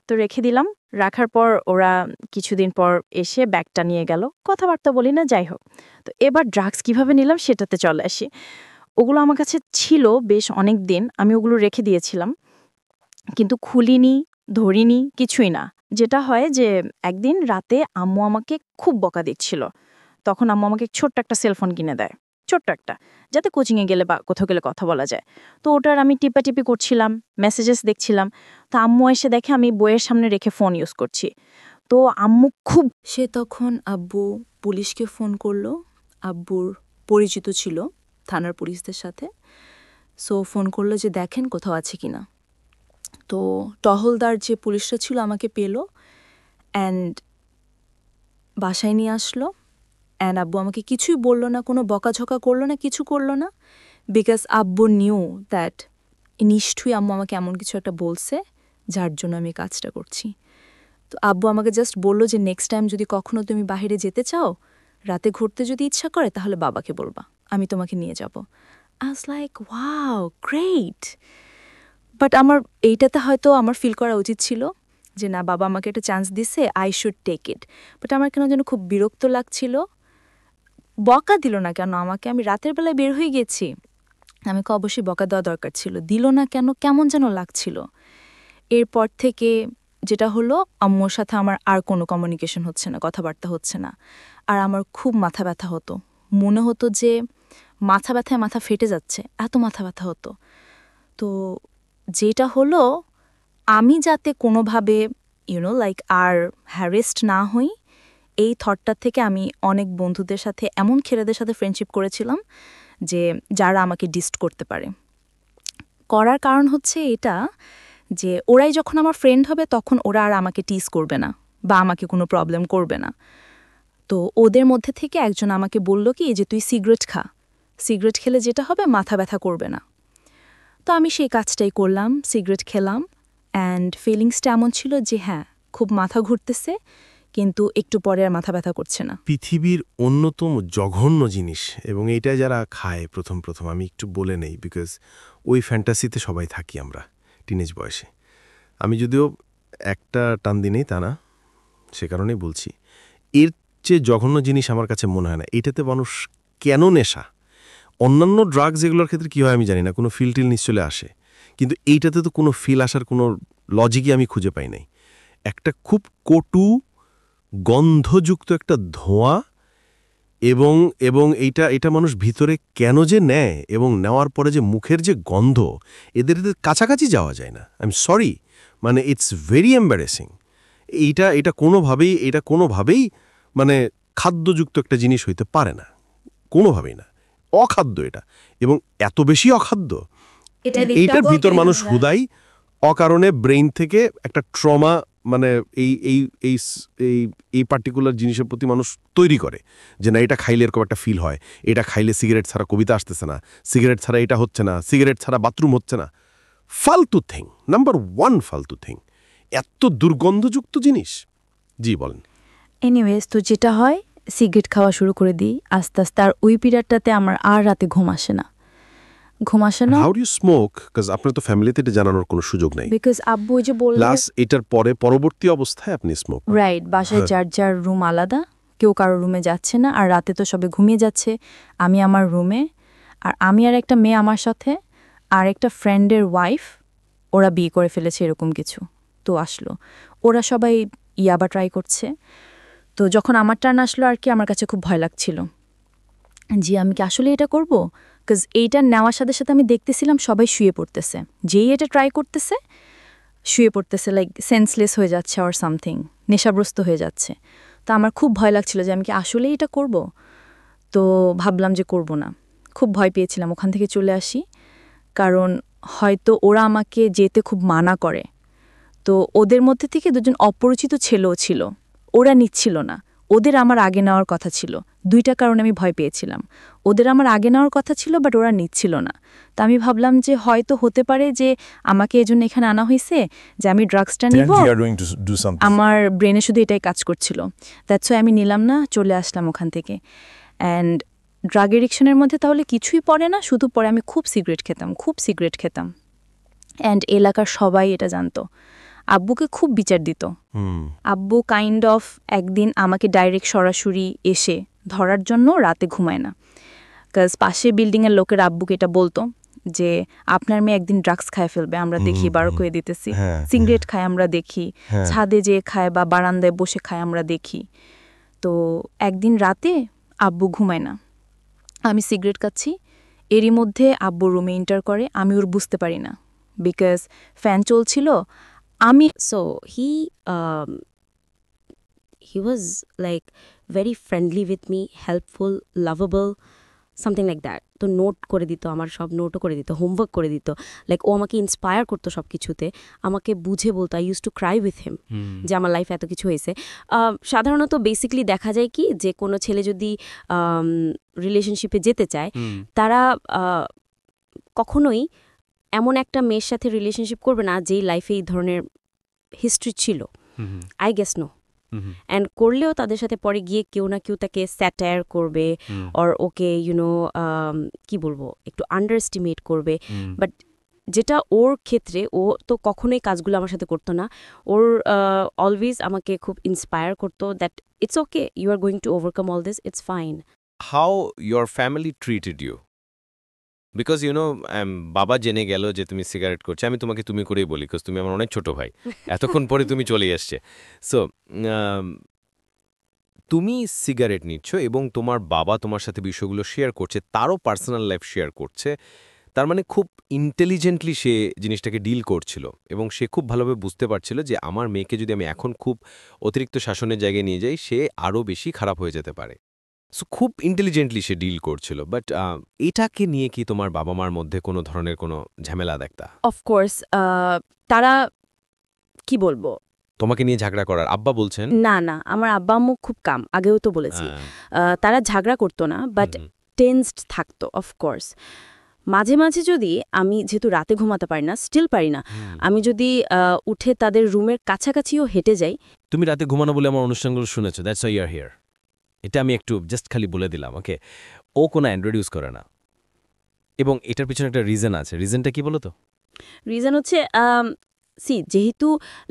তো রেখে দিলাম। রাখার পর ওরা কিছুদিন পর এসে ব্যাগটা নিয়ে গেল, কথাবার্তা বলি না, যাই হোক। তো এবার ড্রাগস কিভাবে নিলাম সেটাতে চলে আসি। ওগুলো আমার কাছে ছিল বেশ অনেক দিন, আমি ওগুলো রেখে দিয়েছিলাম, কিন্তু খুলিনি, ধরিনি, কিছুই না। যেটা হয় যে একদিন রাতে আম্মু আমাকে খুব বকা দিচ্ছিল, তখন আম্মু আমাকে ছোট্ট একটা সেলফোন কিনে দেয়, ছোট্ট একটা, যাতে কোচিংয়ে গেলে বা কোথাও গেলে কথা বলা যায়। তো ওটার আমি টিপাটিপি করছিলাম, মেসেজেস দেখছিলাম, তো আম্মু এসে দেখে আমি বইয়ের সামনে রেখে ফোন ইউজ করছি। তো আম্মু খুব, সে তখন আব্বু পুলিশকে ফোন করলো, আব্বুর পরিচিত ছিল থানার পুলিশদের সাথে। সো ফোন করলো যে দেখেন কোথাও আছে কিনা। তো টহলদার যে পুলিশটা ছিল আমাকে পেলো, অ্যান্ড বাসায় নিয়ে আসলো। অ্যান্ড আব্বু আমাকে কিছুই বললো না, কোনো বকাঝকা করলো না, কিছু করলো না, বিকজ আব্বু নিউ দ্যাট নিশ্চয়ই আম্মু আমাকে এমন কিছু একটা বলছে যার জন্য আমি কাজটা করছি। তো আব্বু আমাকে জাস্ট বললো যে নেক্সট টাইম যদি কখনো তুমি বাইরে যেতে চাও, রাতে ঘুরতে যদি ইচ্ছা করে, তাহলে বাবাকে বলবা, আমি তোমাকে নিয়ে যাব। I was like wow great. But আমার এইটাতে হয়তো আমার ফিল করা উচিত ছিল যে না, বাবা আমাকে একটা চান্স দিছে, I should take it. But আমার কেন যেন খুব বিরক্ত লাগছিল। বকা দিল না কেন আমাকে, আমি রাতের বেলায় বের হয়ে গেছি, আমাকে অবশ্যই বকা দেওয়া দরকার ছিল, দিল না কেন, কেমন যেন লাগছিল। এরপর থেকে যেটা হলো, আম্মুর সাথে আমার আর কোনো কমিউনিকেশন হচ্ছে না, কথাবার্তা হচ্ছে না। আর আমার খুব মাথা ব্যথা হতো, মনে হতো যে মাথা ব্যথায় মাথা ফেটে যাচ্ছে, এত মাথা ব্যথা হতো। তো যেটা হলো, আমি যাতে কোনোভাবে লাইক আর হ্যারেস্ট না হই, এই থটটা থেকে আমি অনেক বন্ধুদের সাথে, এমন ছেলেদের সাথে ফ্রেন্ডশিপ করেছিলাম যে যারা আমাকে ডিস্ট করতে পারে। করার কারণ হচ্ছে এটা যে ওরাই যখন আমার ফ্রেন্ড হবে তখন ওরা আর আমাকে টিজ করবে না বা আমাকে কোনো প্রবলেম করবে না। তো ওদের মধ্যে থেকে একজন আমাকে বলল কি যে তুই সিগারেট খা, সিগারেট খেলে যেটা হবে মাথা ব্যথা করবে না। তো আমি সেই কাজটাই করলাম, সিগারেট খেলাম, অ্যান্ড ফিলিংসটা এমন ছিল যে হ্যাঁ খুব মাথা ঘুরতেছে, কিন্তু একটু পরে আর মাথা ব্যথা করছে না। পৃথিবীর অন্যতম জঘন্য জিনিস, এবং এইটা যারা খায় প্রথম আমি একটু বলে নেই, বিকজ ওই ফ্যান্টাসিতে সবাই থাকি আমরা টিনেজ বয়সে। আমি যদিও একটা টান দিনেই তা না, সে কারণেই বলছি, এর চেয়ে জঘন্য জিনিস আমার কাছে মনে হয় না। এইটাতে মানুষ কেন নেশা, অন্যান্য ড্রাগস এগুলোর ক্ষেত্রে কী হয় আমি জানি না, কোনো ফিল টিল নিশ্চলে আসে, কিন্তু এইটাতে তো কোনো ফিল আসার কোনো লজিকই আমি খুঁজে পাই নাই। একটা খুব কটু গন্ধযুক্ত একটা ধোঁয়া, এবং এবং এটা মানুষ ভিতরে কেন যে নেয় এবং নেওয়ার পরে যে মুখের যে গন্ধ, এদের কাছাকাছি যাওয়া যায় না। আই এম সরি, মানে ইটস ভেরি এম্বারেসিং। এটা কোনোভাবেই মানে খাদ্যযুক্ত একটা জিনিস হইতে পারে না, কোনোভাবেই না। অখাদ্য এটা, এবং এত বেশি অখাদ্য, এইটার ভিতর মানুষ হুদাই অকারণে ব্রেইন থেকে একটা ট্রমা, মানে এই এই এই এই এই পার্টিকুলার জিনিসের প্রতি মানুষ তৈরি করে যে না, এটা খাইলে এরকম একটা ফিল হয়, এটা খাইলে সিগারেট ছাড়া কবিতা আসতেছে না, সিগারেট ছাড়া এটা হচ্ছে না, সিগারেট ছাড়া বাথরুম হচ্ছে না। ফালতু থিং, নাম্বার 1 ফালতু থিং, এত দুর্গন্ধযুক্ত জিনিস। জি বলেন। এনিওয়েজ, তো যেটা হয়, সিগারেট খাওয়া শুরু করে দিই আস্তে আস্তে। আর ওই পিরিয়ডটাতে আমার আর রাতে ঘুম আসে না। How do you smoke? কাজ আপনার তো ফ্যামিলিতে এটা জানানোর কোনো সুযোগ নাই। বিকজ আব্বু ওই যে বলল, প্লাস এটার পরবর্তী অবস্থায় আপনি স্মোক। রাইট, বাসায় যার যার রুম আলাদা, কেউ কারো রুমে যাচ্ছে না। আর রাতে তো সবে ঘুমিয়ে যাচ্ছে, আমি আমার রুমে, আর আমি আর একটা মেয়ে আমার সাথে, আর একটা ফ্রেন্ডের ওয়াইফ, ওরা বিয়ে করে ফেলেছে এরকম কিছু। তো আসলো, ওরা সবাই ইয়াবা ট্রাই করছে। তো যখন আমার টার্ন আসলো আর কি, আমার কাছে খুব ভয় লাগছিল যে আমি কি আসলে এটা করব। বিকজ এইটা নেওয়ার সাথে সাথে আমি দেখতেছিলাম সবাই শুয়ে পড়তেছে, যেই এটা ট্রাই করতেছে শুয়ে পড়তেছে, লাইক সেন্সলেস হয়ে যাচ্ছে অর সামথিং, নেশাগ্রস্ত হয়ে যাচ্ছে। তো আমার খুব ভয় লাগছিল যে আমি কি আসলেই এটা করব। তো ভাবলাম যে করব না, খুব ভয় পেয়েছিলাম, ওখান থেকে চলে আসি। কারণ হয়তো ওরা আমাকে যেতে খুব মানা করে। তো ওদের মধ্যে থেকে 2জন অপরিচিত ছেলেও ছিল, ওরা নিচ্ছিল না। ওদের আমার আগে নেওয়ার কথা ছিল, 2টা কারণে আমি ভয় পেয়েছিলাম। ওদের আমার আগে নেওয়ার কথা ছিল, বাট ওরা নিচ্ছিল না। তা আমি ভাবলাম যে হয়তো হতে পারে যে আমাকে এজন্য এখানে আনা হয়েছে যে আমি ড্রাগসটা নিব, আমার ব্রেনে শুধু এটাই কাজ করছিল। দ্যাটস ওয়াই আমি নিলাম না, চলে আসলাম ওখান থেকে। অ্যান্ড ড্রাগ এডিকশনের মধ্যে তাহলে কিছুই পড়ে না, শুধু পরে আমি খুব সিগারেট খেতাম। অ্যান্ড এলাকার সবাই এটা জানতো। আব্বুকে খুব বিচার দিত। আব্বু কাইন্ড অফ একদিন আমাকে ডাইরেক্ট সরাসরি এসে ধরার জন্য রাতে ঘুমায় না। কাজ পাশে বিল্ডিংয়ের লোকের আব্বুকে এটা বলতো যে আপনার মেয়ে একদিন ড্রাগস খায় ফেলবে, আমরা দেখি, বার করে দিতেছি। সিগারেট খায় আমরা দেখি, ছাদে যেয়ে খায় বা বারান্দায় বসে খায় আমরা দেখি। তো একদিন রাতে আব্বু ঘুমায় না, আমি সিগারেট খাচ্ছি, এরই মধ্যে আব্বু রুমে এন্টার করে, আমি ওর বুঝতে পারি না, বিকজ ফ্যান চলছিল। So he was like very friendly with me, helpful, lovable, something like that. তো নোট করে দিত, আমার সব নোটও করে দিত, হোমওয়ার্ক করে দিত। লাইক ও আমাকে ইন্সপায়ার করতো সব কিছুতে, আমাকে বুঝে বলতো। I used to cry with him যে আমার লাইফে এত কিছু হয়েছে। সাধারণত বেসিক্যালি দেখা যায় কি, যে কোনো ছেলে যদি রিলেশনশিপে যেতে চায়, তারা কখনোই এমন একটা মেয়ের সাথে রিলেশনশিপ করবে না যেই লাইফে এই ধরনের হিস্ট্রি ছিল। I guess no. অ্যান্ড করলেও তাদের সাথে পরে গিয়ে কেউ না কেউ তাকে স্যাটায়ার করবে, অর ওকে কি বলবো, একটু আন্ডার এস্টিমেট করবে। বাট যেটা ওর ক্ষেত্রে, ও তো কখনোই কাজগুলো আমার সাথে করতো না। ওর অলওয়েজ আমাকে খুব ইন্সপায়ার করতো that it's okay, you are going to overcome all this, it's fine. How your family treated you? Because বাবা জেনে গেল যে তুমি সিগারেট করছো, আমি তোমাকে তুমি করেই বলি, বিকজ তুমি আমার অনেক ছোট ভাই, এতক্ষণ পরে তুমি চলে এসছে। সো তুমি সিগারেট নিচ্ছ এবং তোমার বাবা তোমার সাথে বিষয়গুলো শেয়ার করছে, তারও পার্সোনাল লাইফ শেয়ার করছে। তার মানে খুব ইন্টেলিজেন্টলি সে জিনিসটাকে ডিল করছিল এবং সে খুব ভালোভাবে বুঝতে পারছিল যে আমার মেয়েকে যদি আমি এখন খুব অতিরিক্ত শাসনের জায়গায় নিয়ে যাই, সে আরও বেশি খারাপ হয়ে যেতে পারে। সো খুব ইন্টেলিজেন্টলি সে ডিল করছিল। বাট এটাকে নিয়ে কি তোমার বাবা মার মধ্যে কোনো ধরনের কোনো ঝামেলা দেখতা? অফকোর্স তারা কি বলবো, তোমাকে নিয়ে ঝগড়া করার আব্বা বলছেন? না, আমার আব্বা আম্মু খুব কাম, আগেও তো বলেছি। তারা ঝগড়া করতো না, বাট টেন্সড থাকতো অফকোর্স। মাঝে মাঝে যদি আমি, যেহেতু রাতে ঘুমাতে পারি না, স্টিল পারি না, আমি যদি উঠে তাদের রুমের কাছাকাছিও হেঁটে যাই। তুমি রাতে ঘুমানো বলে আমার অনুষ্ঠানগুলো শুনেছো, that's why you are here. এটা আমি একটু জাস্ট খালি বলে দিলাম, ওকে? ও কোনো অ্যান্ড্রয়েড ইউজ করে না, এবং এটার পিছনে একটা রিজন আছে। রিজনটা কি বলো তো? রিজন হচ্ছে যেহেতু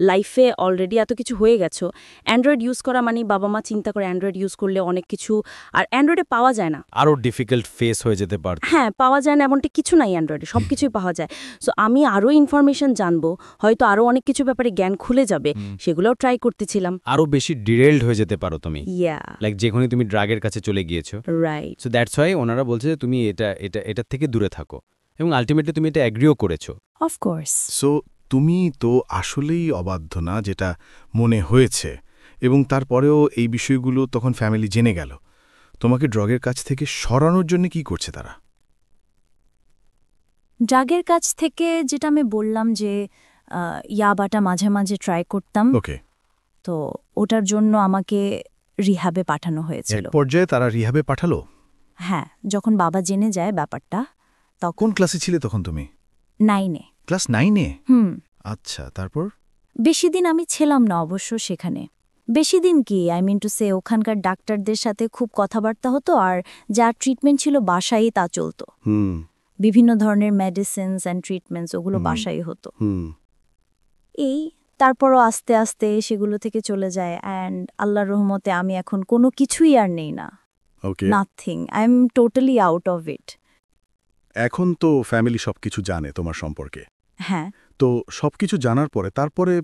লাইফে অলরেডি এত কিছু হয়ে গেছো, অ্যান্ড্রয়েড ইউজ করা মানে বাবা মা চিন্তা করে অ্যান্ড্রয়েড ইউজ করলে অনেক কিছু, আর অ্যান্ড্রয়েডে পাওয়া যায় না। আরও ডিফিকাল্ট ফেস হয়ে যেতে পারত। হ্যাঁ, পাওয়া যায় না এমনটা কিছু নাই, অ্যান্ড্রয়েডে সব কিছুই পাওয়া যায়। সো আমি আরও ইনফরমেশন জানবো, হয়তো আরও অনেক কিছু ব্যাপারে জ্ঞান খুলে যাবে, সেগুলোও ট্রাই করতেছিলাম। আরও বেশি ডিরেলড হয়ে যেতে পারো তুমি, ইয়া লাইক যেখানে তুমি ড্রাগের কাছে চলে গিয়েছো। রাইট। সো দ্যাটস ওয়াই ওনারা বলছে যে তুমি এটার থেকে দূরে থাকো, এবং আলটিমেটলি তুমি এটা অ্যাগ্রিও করেছো। অফকোর্স। সো তুমি তো আসলেই অবাধ্য না, যেটা মনে হয়েছে, এবং তারপরেও এই বিষয়গুলো তখন ফ্যামিলি জেনে গেল। তোমাকে ড্রাগের কাছ থেকে সরানোর জন্য কি করছে তারা? ড্রাগের কাছ থেকে যেটা আমি বললাম যে ইয়াবাটা মাঝে মাঝে ট্রাই করতাম, ওকে। তো ওটার জন্য আমাকে রিহাবে পাঠানো হয়েছিল। এক পর্যায়ে তারা রিহাবে পাঠালো? হ্যাঁ, যখন বাবা জেনে যায় ব্যাপারটা। কোন ক্লাসে ছিলে তখন তুমি? 9-এ। ক্লাস 9-এ? আচ্ছা, তারপর? বেশি দিন আমি ছিলাম না অবশ্য সেখানে। বেশি দিন কি, আই মিন টু সে, ওখানকার ডাক্তারদের সাথে খুব কথাবার্তা হতো, আর যা ট্রিটমেন্ট ছিল বাসায়ই তা চলত। বিভিন্ন ধরনের মেডিসিনস অ্যান্ড ট্রিটমেন্টস ওগুলো বাসায়ই হতো। এই তারপরও আস্তে আস্তে সেগুলো থেকে চলে যায়, অ্যান্ড আল্লাহর রহমতে আমি এখন কোনো কিছুই আর নেই না। Nothing, I am totally out of it. এখন তো ফ্যামিলি সবকিছু জানে তোমার সম্পর্কে। হ্যাঁ। তো সবকিছু জানার পরে তারপরে